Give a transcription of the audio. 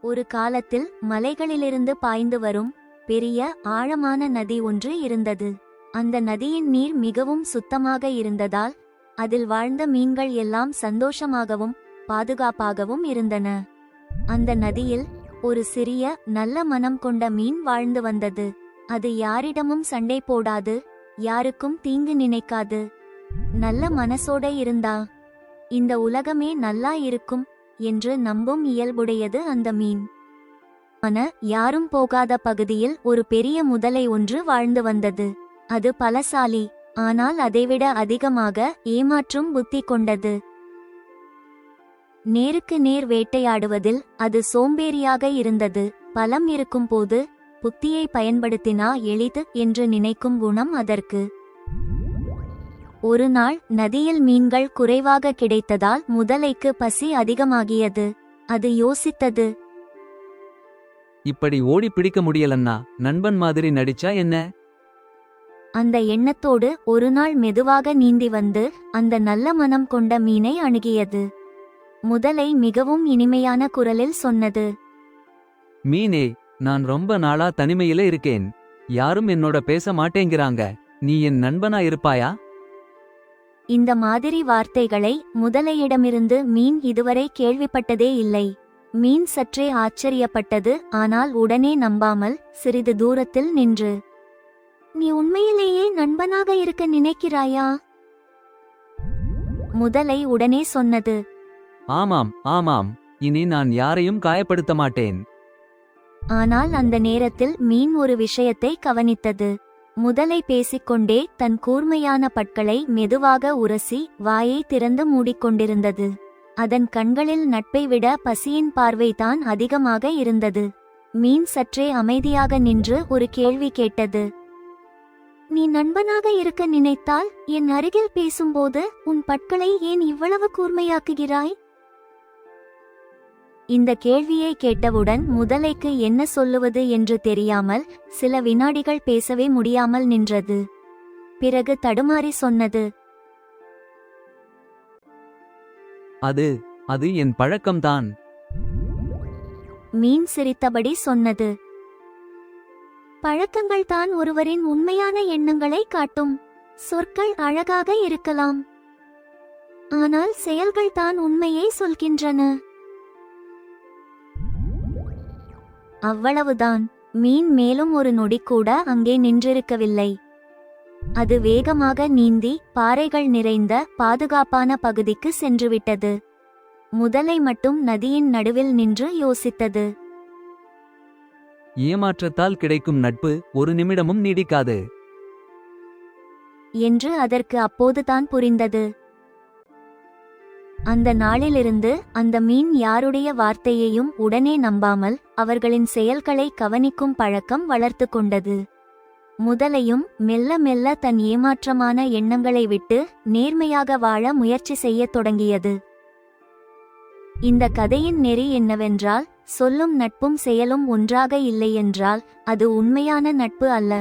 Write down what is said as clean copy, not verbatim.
ஒரு காலத்தில் மலைகளிலிருந்து பாய்ந்து வரும் பெரிய ஆழமான நதி ஒன்று இருந்தது. அந்த நதியின் நீர் மிகவும் சுத்தமாக இருந்ததால் அதில் வாழ்ந்த மீன்கள் எல்லாம் சந்தோஷமாகவும் பாதுகாப்பாகவும் இருந்தன. அந்த நதியில் ஒரு சிறிய நல்ல மனம் கொண்ட மீன் வாழ்ந்து வந்தது. அது யாரிடமும் சண்டை போடாது, யாருக்கும் தீங்கு நினைக்காது, நல்ல மனசோட இருந்தா இந்த உலகமே நல்லா இருக்கும் என்று நம்பும் இயல்புடையது அந்த மீன். யாரும் போகாத பகுதியில் ஒரு பெரிய முதலை ஒன்று வாழ்ந்து வந்தது. அது பலசாலி, ஆனால் அதைவிட அதிகமாக ஏமாற்றும் புத்தி கொண்டது. நேருக்கு நேர் வேட்டையாடுவதில் அது சோம்பேறியாக இருந்தது. பலம் இருக்கும் போது புத்தியை பயன்படுத்தினா எளிது என்று நினைக்கும் குணம் அதற்கு. ஒரு நாள் நதியில் மீன்கள் குறைவாக கிடைத்ததால் முதலைக்கு பசி அதிகமாகியது. அது யோசித்தது, இப்படி ஓடி பிடிக்க முடியலன்னா நண்பன் மாதிரி நடிச்சா என்ன? அந்த எண்ணத்தோடு ஒரு நாள் மெதுவாக நீந்தி வந்து அந்த நல்ல மனம் கொண்ட மீனை அணுகியது. முதலை மிகவும் இனிமையான குரலில் சொன்னது, மீனே, நான் ரொம்ப நாளா தனிமையில இருக்கேன். யாரும் என்னோட பேச மாட்டேங்கிறாங்க. நீ என் நண்பனா இருப்பாயா? இந்த மாதிரி வார்த்தைகளை முதலையிடமிருந்து மீன் இதுவரை கேள்விப்பட்டதே இல்லை. மீன் சற்றே ஆச்சரியப்பட்டது, ஆனால் உடனே நம்பாமல் சிறிது தூரத்தில் நின்று, நீ உண்மையிலேயே நண்பனாக இருக்க நினைக்கிறாயா? முதலை உடனே சொன்னது, ஆமாம் ஆமாம், இனி நான் யாரையும் காயப்படுத்த மாட்டேன். ஆனால் அந்த நேரத்தில் மீன் ஒரு விஷயத்தை கவனித்தது. முதலை பேசிக்கொண்டே தன் கூர்மையான பற்களை மெதுவாக உரசி வாயை திறந்து மூடிக்கொண்டிருந்தது. அதன் கண்களில் நட்பை விட பசியின் பார்வைதான் அதிகமாக இருந்தது. மீன் சற்றே அமைதியாக நின்று ஒரு கேள்வி கேட்டது, நீ நண்பனாக இருக்க நினைத்தால் என் அருகில் பேசும்போது உன் பற்களை ஏன் இவ்வளவு கூர்மையாக்குகிறாய்? இந்த கேள்வியை கேட்டவுடன் முதலைக்கு என்ன சொல்லுவது என்று தெரியாமல் சில வினாடிகள் பேசவே முடியாமல் நின்றது. பிறகு தடுமாறி சொன்னது, அது என் பழக்கம்தான். மீன் சிரித்தபடி சொன்னது, பழக்கங்கள் தான் ஒருவரின் உண்மையான எண்ணங்களை காட்டும். சொற்கள் அழகாக இருக்கலாம், ஆனால் செயல்கள் தான் உண்மையை சொல்கின்றன. அவ்வளவுதான். மீன் மேலும் ஒரு நொடி கூட அங்கே நின்றிருக்கவில்லை. அது வேகமாக நீந்தி பாறைகள் நிறைந்த பாதுகாப்பான பகுதிக்கு சென்றுவிட்டது. முதலை மட்டும் நதியின் நடுவில் நின்று யோசித்தது. ஏமாற்றத்தால் கிடைக்கும் நட்பு ஒரு நிமிடமும் நீடிக்காது என்று அதற்கு அப்போதுதான் புரிந்தது. அந்த நாளிலிருந்து அந்த மீன் யாருடைய வார்த்தையையும் உடனே நம்பாமல் அவர்களின் செயல்களை கவனிக்கும் பழக்கம் வளர்த்து கொண்டது. முதலையும் மெல்ல மெல்ல தன் ஏமாற்றமான எண்ணங்களை விட்டு நேர்மையாக வாழ முயற்சி செய்யத் தொடங்கியது. இந்த கதையின் நெறி என்னவென்றால், சொல்லும் நட்பும் செயலும் ஒன்றாக இல்லையென்றால் அது உண்மையான நட்பு அல்ல.